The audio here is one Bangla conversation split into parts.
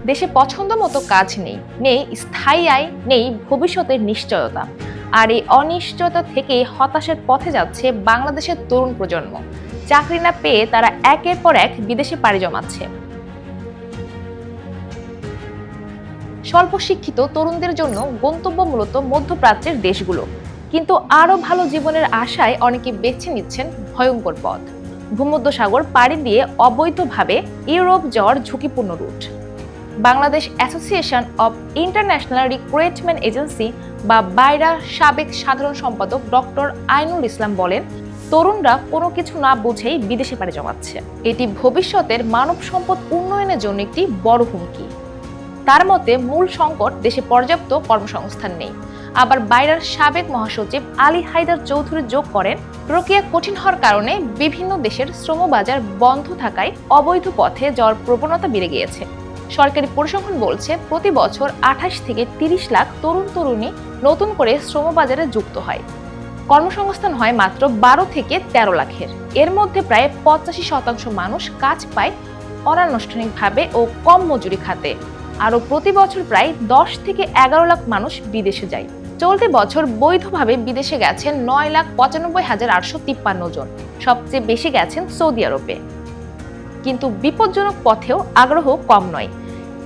দেশে পছন্দ মতো কাজ নেই, নেই স্থায়ী আয়, নেই ভবিষ্যতের নিশ্চয়তা। আর এই অনিশ্চয়তা থেকে হতাশার পথে যাচ্ছে বাংলাদেশের তরুণ প্রজন্ম। চাকরি না পেয়ে তারা একের পর এক বিদেশে পাড়ি জমাচ্ছে। স্বল্প শিক্ষিত তরুণদের জন্য গন্তব্য মূলত মধ্যপ্রাচ্যের দেশগুলো, কিন্তু আরো ভালো জীবনের আশায় অনেকে বেছে নিচ্ছেন ভয়ঙ্কর পথ। ভূমধ্যসাগর পাড়ি দিয়ে অবৈধভাবে ইউরোপ যাওয়ার ঝুঁকিপূর্ণ রুট। Bangladesh association of international recruitment agency বা বাইরার সাবেক সাধারণ সম্পাদক ডক্টর আইনুল ইসলাম বলেন, তরুণরা কোনো কিছু না বুঝেই বিদেশে পাড়ি জমাচ্ছে। এটি ভবিষ্যতের মানব সম্পদ উন্নয়নের জন্য একটি বড় হুমকি। তার মতে মূল সংকট দেশে পর্যাপ্ত কর্মসংস্থান নেই। আবার বাইরার সাবেক মহাসচিব আলী হায়দার চৌধুরী যোগ করেন, প্রক্রিয়া কঠিন হওয়ার কারণে বিভিন্ন দেশের শ্রমবাজার বন্ধ থাকায় অবৈধ পথে যাওয়ার প্রবণতা বেড়ে গিয়েছে। সরকারি পরিসংখ্যান বলছে প্রতি বছর 28 থেকে 30 লাখ তরুণ তরুণী নতুন করে শ্রমবাজারে যুক্ত হয়। কর্মসংস্থান হয় মাত্র 12 থেকে 13 লাখের। এর মধ্যে প্রায় 85% মানুষ কাজ পায় অনানুষ্ঠানিকভাবে ও কম মজুরি খাতে। আরও প্রতি বছর প্রায় 10 থেকে 11 লাখ মানুষ বিদেশে যায়। চলতি বছর বৈধভাবে বিদেশে গেছেন 9,95,853 জন। সবচেয়ে বেশি গেছেন সৌদি আরবে। কিন্তু বিপজ্জনক পথেও আগ্রহ কম নয়।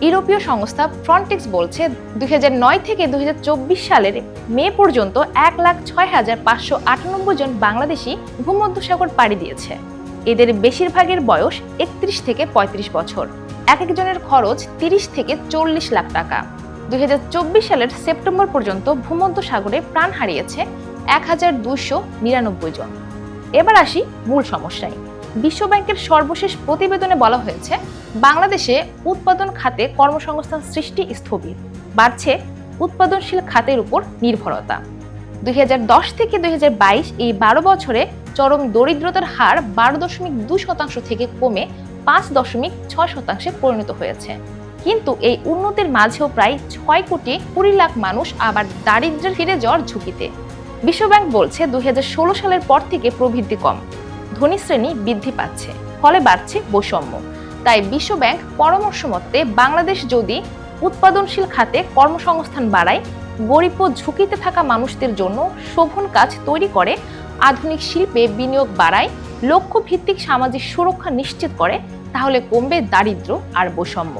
ইউরোপীয় সংস্থা ফ্রন্টেক্স বলছে 2009 থেকে 2024 সালের মে পর্যন্ত 1,06,598 জন বাংলাদেশি ভূমধ্যসাগর পাড়ি দিয়েছে। এদের বেশিরভাগের বয়স 31 থেকে 35 বছর। এক একজনের খরচ 30 থেকে 40 লাখ টাকা। 2024 সালের সেপ্টেম্বর পর্যন্ত ভূমধ্যসাগরে প্রাণ হারিয়েছে 1,299 জন। এবার আসি মূল সমস্যায়। বিশ্বব্যাংকের সর্বশেষ প্রতিবেদনে বলা হয়েছে, বাংলাদেশে উৎপাদন খাতে কর্মসংস্থান সৃষ্টি স্থবির, বাড়ছে উৎপাদনশীল খাতের উপর নির্ভরতা। 2010 থেকে 2022 এই 12 বছরে চরম দরিদ্রতার হার 12.2% থেকে কমে 5.6% পরিণত হয়েছে। কিন্তু এই উন্নতির মাঝেও প্রায় 6,20,00,000 মানুষ আবার দারিদ্র্যের ফিরে যাওয়ার ঝুঁকিতে। বিশ্বব্যাংক বলছে 2016 সালের পর থেকে প্রবৃদ্ধি কম, ধনী শ্রেণী বৃদ্ধি পাচ্ছে, ফলে বাড়ছে বৈষম্য। তাই বিশ্বব্যাংক পরামর্শ মতে বাংলাদেশ যদি উৎপাদনশীল খাতে কর্মসংস্থান বাড়ায়, গরিব ও ঝুঁকিতে থাকা মানুষদের জন্য শোভন কাজ তৈরি করে, আধুনিক শিল্পে বিনিয়োগ বাড়ায়, লক্ষ্যভিত্তিক সামাজিক সুরক্ষা নিশ্চিত করে, তাহলে কমবে দারিদ্র্য আর বৈষম্য।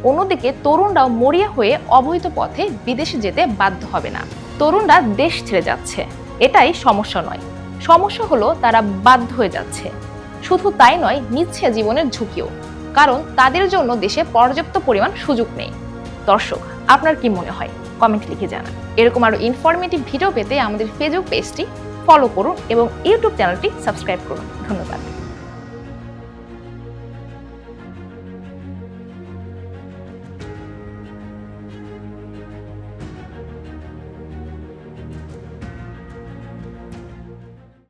অন্যদিকে তরুণরাও মরিয়া হয়ে অবৈধ পথে বিদেশে যেতে বাধ্য হবে না। তরুণরা দেশ ছেড়ে যাচ্ছে, এটাই সমস্যা নয়। সমস্যা হলো তারা বাধ্য হয়ে যাচ্ছে। শুধু তাই নয়, নিচ্ছে জীবনের ঝুঁকিও, কারণ তাদের জন্য দেশে পর্যাপ্ত পরিমাণ সুযোগ নেই। দর্শক, আপনার কি মনে হয়? কমেন্ট লিখে জানান। এরকম আরো ইনফরমেটিভ ভিডিও পেতে আমাদের ফেসবুক পেজটি ফলো করুন এবং ইউটিউব চ্যানেলটি সাবস্ক্রাইব করুন। ধন্যবাদ।